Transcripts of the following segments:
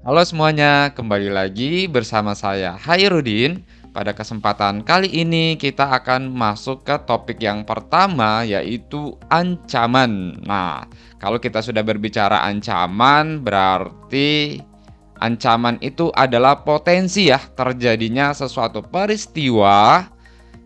Halo semuanya, kembali lagi bersama saya Hairudin. Pada kesempatan kali ini kita akan masuk ke topik yang pertama yaitu ancaman. Nah, kalau kita sudah berbicara ancaman berarti ancaman itu adalah potensi ya terjadinya sesuatu peristiwa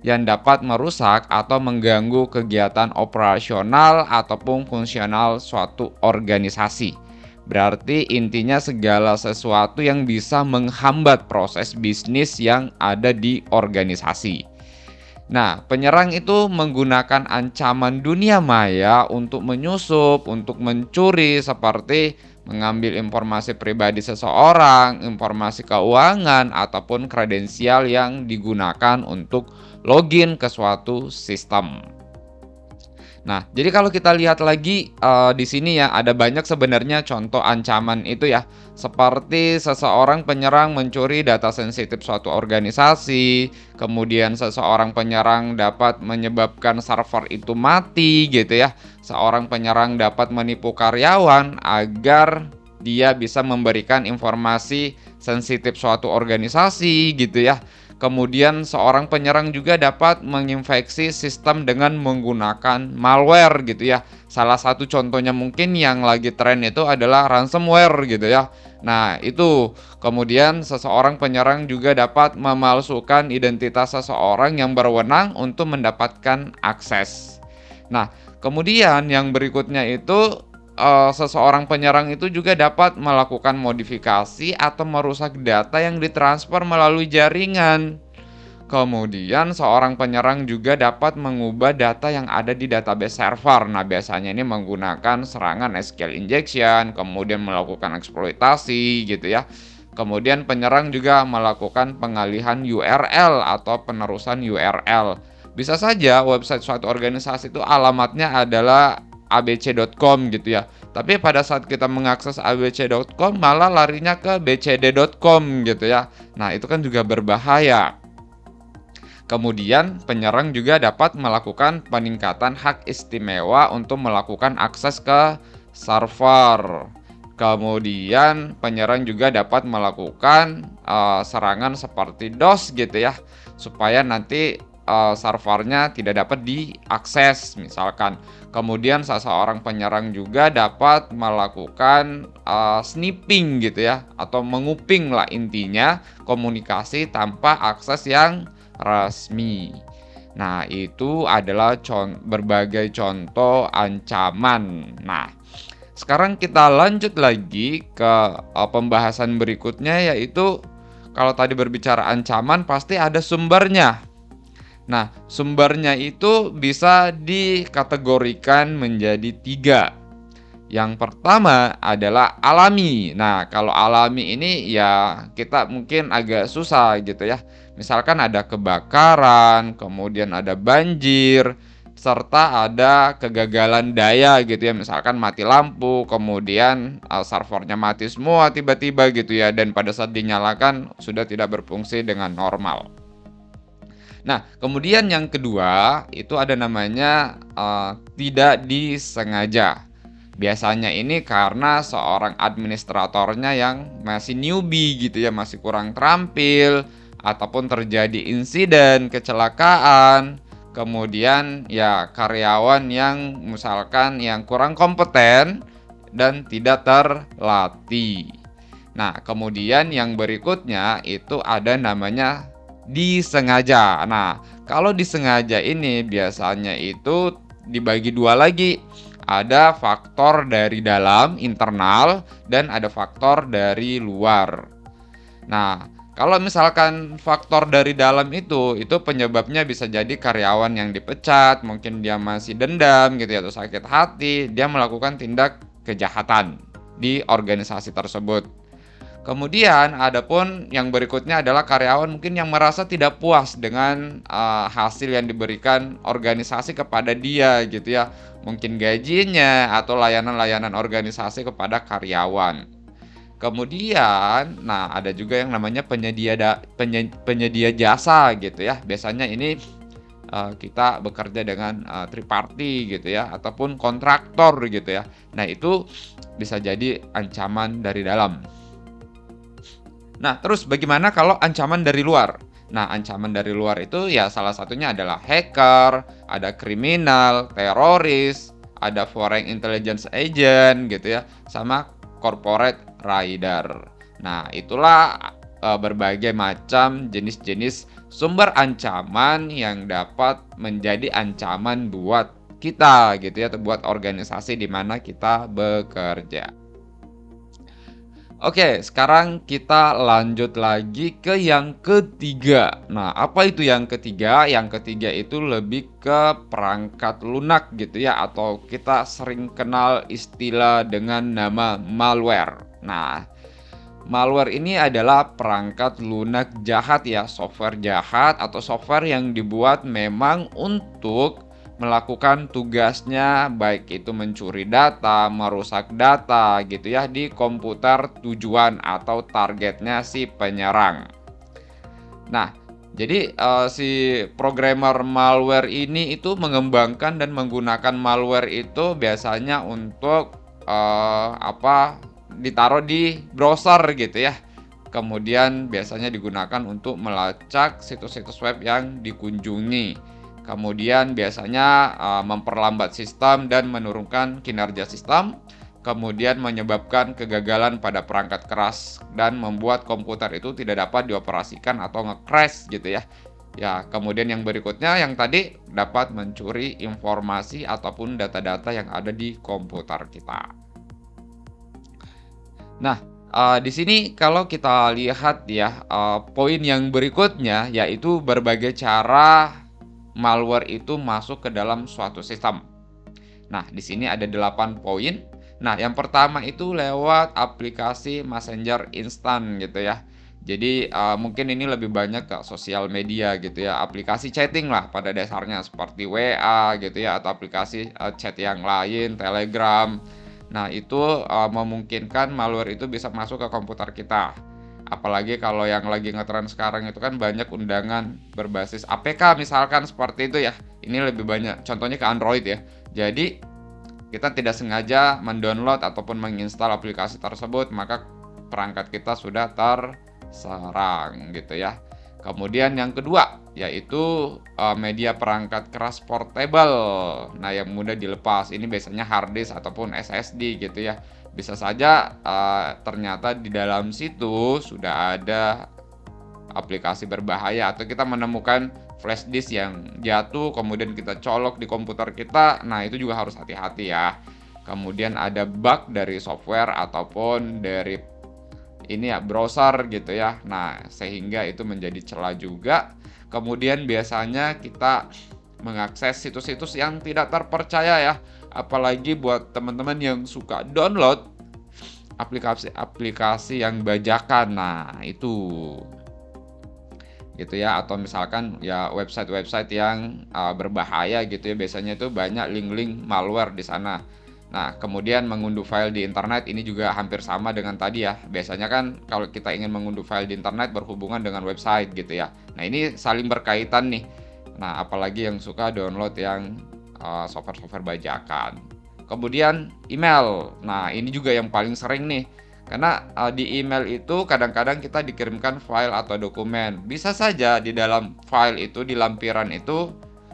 yang dapat merusak atau mengganggu kegiatan operasional ataupun fungsional suatu organisasi. Berarti intinya segala sesuatu yang bisa menghambat proses bisnis yang ada di organisasi. Nah, penyerang itu menggunakan ancaman dunia maya untuk menyusup, untuk mencuri seperti mengambil informasi pribadi seseorang, informasi keuangan, ataupun kredensial yang digunakan untuk login ke suatu sistem. Nah, jadi kalau kita lihat lagi di sini ya ada banyak sebenarnya contoh ancaman itu ya. Seperti seseorang penyerang mencuri data sensitif suatu organisasi, kemudian seseorang penyerang dapat menyebabkan server itu mati gitu ya. Seorang penyerang dapat menipu karyawan agar dia bisa memberikan informasi sensitif suatu organisasi gitu ya. Kemudian seorang penyerang juga dapat menginfeksi sistem dengan menggunakan malware gitu ya. Salah satu contohnya mungkin yang lagi tren itu adalah ransomware gitu ya. Nah, itu kemudian seseorang penyerang juga dapat memalsukan identitas seseorang yang berwenang untuk mendapatkan akses. Nah, kemudian yang berikutnya itu seseorang penyerang itu juga dapat melakukan modifikasi atau merusak data yang ditransfer melalui jaringan. Kemudian seorang penyerang juga dapat mengubah data yang ada di database server. Nah, biasanya ini menggunakan serangan SQL injection, kemudian melakukan eksploitasi gitu ya. Kemudian penyerang juga melakukan pengalihan URL atau penerusan URL. Bisa saja website suatu organisasi itu alamatnya adalah abc.com gitu ya. Tapi pada saat kita mengakses abc.com malah larinya ke bcd.com gitu ya. Nah, itu kan juga berbahaya. Kemudian penyerang juga dapat melakukan peningkatan hak istimewa untuk melakukan akses ke server. Kemudian penyerang juga dapat melakukan serangan seperti DOS gitu ya, supaya nanti servernya tidak dapat diakses misalkan. Kemudian seseorang penyerang juga dapat melakukan sniffing gitu ya, atau menguping lah intinya komunikasi tanpa akses yang resmi. Nah, itu adalah berbagai contoh ancaman. Nah, sekarang kita lanjut lagi ke pembahasan berikutnya yaitu kalau tadi berbicara ancaman pasti ada sumbernya. Nah, sumbernya itu bisa dikategorikan menjadi 3. Yang pertama adalah alami. Nah, kalau alami ini ya kita mungkin agak susah gitu ya. Misalkan ada kebakaran, kemudian ada banjir, serta ada kegagalan daya gitu ya. Misalkan mati lampu, kemudian servernya mati semua tiba-tiba gitu ya. Dan pada saat dinyalakan sudah tidak berfungsi dengan normal. Nah, kemudian yang kedua itu ada namanya tidak disengaja. Biasanya ini karena seorang administratornya yang masih newbie gitu ya, masih kurang terampil, ataupun terjadi insiden, kecelakaan, kemudian ya karyawan yang misalkan yang kurang kompeten dan tidak terlatih. Nah, kemudian yang berikutnya itu ada namanya disengaja. Nah, kalau disengaja ini biasanya itu dibagi dua lagi. Ada faktor dari dalam, internal, dan ada faktor dari luar. Nah, kalau misalkan faktor dari dalam itu penyebabnya bisa jadi karyawan yang dipecat, mungkin dia masih dendam gitu ya, atau sakit hati, dia melakukan tindak kejahatan di organisasi tersebut. Kemudian adapun yang berikutnya adalah karyawan mungkin yang merasa tidak puas dengan hasil yang diberikan organisasi kepada dia gitu ya. Mungkin gajinya atau layanan-layanan organisasi kepada karyawan. Kemudian, nah ada juga yang namanya penyedia jasa gitu ya. Biasanya ini kita bekerja dengan triparty gitu ya, ataupun kontraktor gitu ya. Nah itu bisa jadi ancaman dari dalam. Nah, terus bagaimana kalau ancaman dari luar? Nah, ancaman dari luar itu ya salah satunya adalah hacker, ada kriminal, teroris, ada foreign intelligence agent gitu ya, sama corporate raider. Nah, itulah berbagai macam jenis-jenis sumber ancaman yang dapat menjadi ancaman buat kita gitu ya, atau buat organisasi di mana kita bekerja. Oke, sekarang kita lanjut lagi ke yang ketiga. Nah, apa itu yang ketiga? Yang ketiga itu lebih ke perangkat lunak gitu ya, atau kita sering kenal istilah dengan nama malware. Nah, malware ini adalah perangkat lunak jahat ya, software jahat atau software yang dibuat memang untuk melakukan tugasnya, baik itu mencuri data, merusak data gitu ya di komputer tujuan atau targetnya si penyerang. Nah, jadi si programmer malware ini itu mengembangkan dan menggunakan malware itu biasanya untuk ditaruh di browser gitu ya. Kemudian biasanya digunakan untuk melacak situs-situs web yang dikunjungi. Kemudian biasanya memperlambat sistem dan menurunkan kinerja sistem. Kemudian menyebabkan kegagalan pada perangkat keras dan membuat komputer itu tidak dapat dioperasikan atau nge-crash gitu ya. Ya, kemudian yang berikutnya yang tadi dapat mencuri informasi ataupun data-data yang ada di komputer kita. Nah, di sini kalau kita lihat ya, poin yang berikutnya yaitu berbagai cara malware itu masuk ke dalam suatu sistem. Nah, di sini ada 8 poin. Nah, yang pertama itu lewat aplikasi messenger instan gitu ya. Jadi, mungkin ini lebih banyak ke sosial media gitu ya, aplikasi chatting lah pada dasarnya seperti WA gitu ya, atau aplikasi, chat yang lain, Telegram. Nah, itu, memungkinkan malware itu bisa masuk ke komputer kita. Apalagi kalau yang lagi ngetren sekarang itu kan banyak undangan berbasis APK misalkan seperti itu ya. Ini lebih banyak contohnya ke Android ya. Jadi kita tidak sengaja mendownload ataupun menginstal aplikasi tersebut, maka perangkat kita sudah terserang gitu ya. Kemudian yang kedua yaitu media perangkat keras portable. Nah, yang mudah dilepas. Ini biasanya hard disk ataupun SSD gitu ya. Bisa saja ternyata di dalam situ sudah ada aplikasi berbahaya atau kita menemukan flash disk yang jatuh kemudian kita colok di komputer kita. Nah, itu juga harus hati-hati ya. Kemudian ada bug dari software ataupun dari ini ya browser gitu ya. Nah, sehingga itu menjadi celah juga. Kemudian biasanya kita mengakses situs-situs yang tidak terpercaya ya. Apalagi buat teman-teman yang suka download aplikasi-aplikasi yang bajakan. Nah, itu gitu ya, atau misalkan ya website-website yang berbahaya gitu ya, biasanya itu banyak link-link malware di sana. Nah, kemudian mengunduh file di internet ini juga hampir sama dengan tadi ya. Biasanya kan kalau kita ingin mengunduh file di internet berhubungan dengan website gitu ya. Nah, ini saling berkaitan nih. Nah, apalagi yang suka download yang software-software bajakan. Kemudian email. Nah, ini juga yang paling sering nih. Karena di email itu kadang-kadang kita dikirimkan file atau dokumen. Bisa saja di dalam file itu, di lampiran itu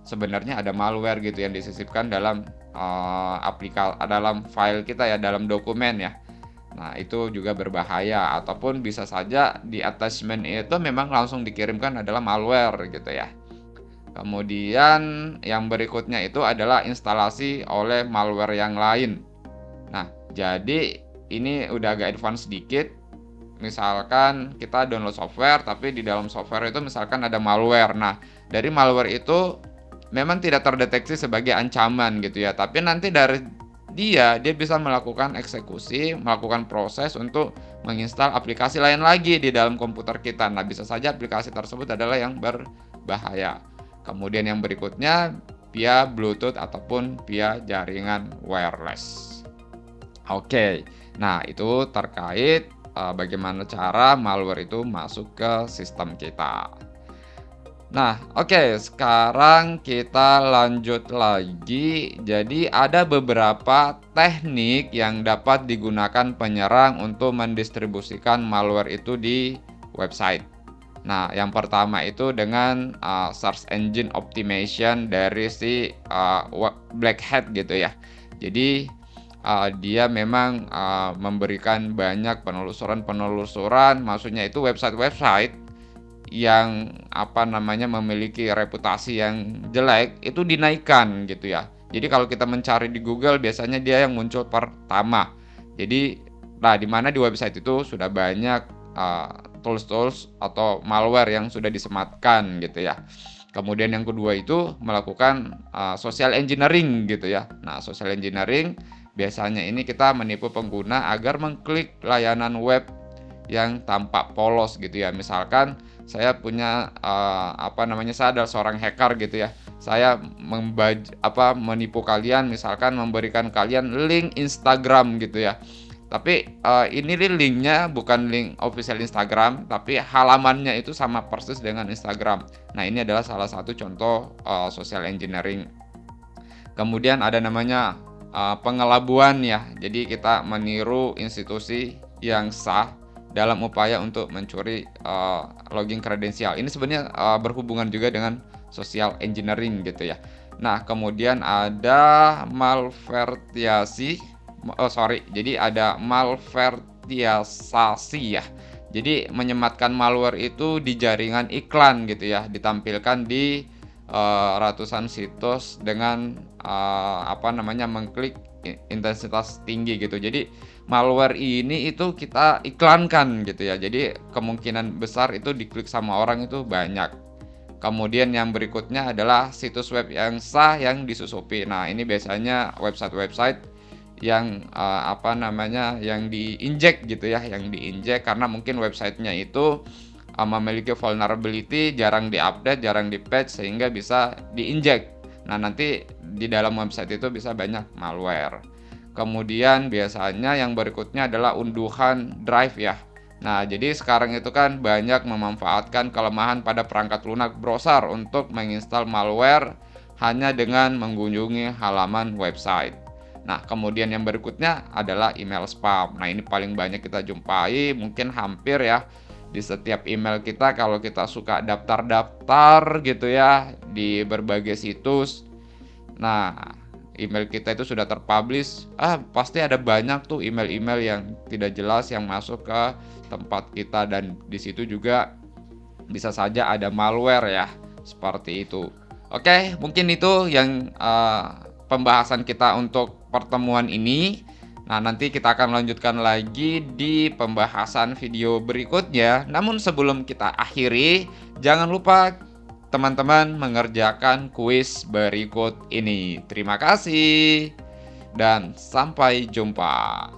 sebenarnya ada malware gitu yang disisipkan dalam dalam file kita ya, dalam dokumen ya. Nah, itu juga berbahaya ataupun bisa saja di attachment itu memang langsung dikirimkan adalah malware gitu ya. Kemudian yang berikutnya itu adalah instalasi oleh malware yang lain. Nah, jadi ini udah agak advance sedikit. Misalkan kita download software, tapi di dalam software itu misalkan ada malware. Nah, dari malware itu memang tidak terdeteksi sebagai ancaman gitu ya. Tapi nanti dari dia bisa melakukan eksekusi, melakukan proses untuk menginstal aplikasi lain lagi di dalam komputer kita. Nah, bisa saja aplikasi tersebut adalah yang berbahaya. Kemudian yang berikutnya via Bluetooth ataupun via jaringan wireless. Oke, nah itu terkait bagaimana cara malware itu masuk ke sistem kita. Nah, oke, sekarang kita lanjut lagi. Jadi, ada beberapa teknik yang dapat digunakan penyerang untuk mendistribusikan malware itu di website. Nah, yang pertama itu dengan search engine optimization dari si Black Hat gitu ya. Jadi dia memang memberikan banyak penelusuran-penelusuran, maksudnya itu website-website yang apa namanya memiliki reputasi yang jelek itu dinaikkan gitu ya. Jadi kalau kita mencari di Google biasanya dia yang muncul pertama. Jadi nah di mana di website itu sudah banyak tools-tools atau malware yang sudah disematkan gitu ya. Kemudian yang kedua itu melakukan social engineering gitu ya. Nah, social engineering biasanya ini kita menipu pengguna agar mengklik layanan web yang tampak polos gitu ya. Misalkan saya punya saya adalah seorang hacker gitu ya. Saya menipu kalian, misalkan memberikan kalian link Instagram gitu ya. Tapi ini linknya bukan link official Instagram, tapi halamannya itu sama persis dengan Instagram. Nah, ini adalah salah satu contoh social engineering. Kemudian ada namanya pengelabuan ya. Jadi kita meniru institusi yang sah dalam upaya untuk mencuri login kredensial. Ini sebenarnya berhubungan juga dengan social engineering gitu ya. Nah, kemudian ada jadi ada malvertiasasi ya. Jadi menyematkan malware itu di jaringan iklan gitu ya, ditampilkan di ratusan situs dengan mengklik intensitas tinggi gitu. Jadi malware ini itu kita iklankan gitu ya. Jadi kemungkinan besar itu diklik sama orang itu banyak. Kemudian yang berikutnya adalah situs web yang sah yang disusupi. Nah, ini biasanya website-website yang yang diinjek gitu ya, yang diinjek karena mungkin websitenya itu memiliki vulnerability, jarang diupdate, jarang di-patch sehingga bisa diinjek. Nah, nanti di dalam website itu bisa banyak malware. Kemudian biasanya yang berikutnya adalah unduhan drive ya. Nah, jadi sekarang itu kan banyak memanfaatkan kelemahan pada perangkat lunak browser untuk menginstal malware hanya dengan mengunjungi halaman website. Nah, kemudian yang berikutnya adalah email spam. Nah, ini paling banyak kita jumpai, mungkin hampir ya di setiap email kita kalau kita suka daftar-daftar gitu ya di berbagai situs. Nah, email kita itu sudah terpublish, pasti ada banyak tuh email-email yang tidak jelas yang masuk ke tempat kita dan di situ juga bisa saja ada malware ya, seperti itu. Oke, mungkin itu yang pembahasan kita untuk pertemuan ini. Nah, nanti kita akan lanjutkan lagi di pembahasan video berikutnya. Namun sebelum kita akhiri, jangan lupa teman-teman mengerjakan kuis berikut ini. Terima kasih dan sampai jumpa.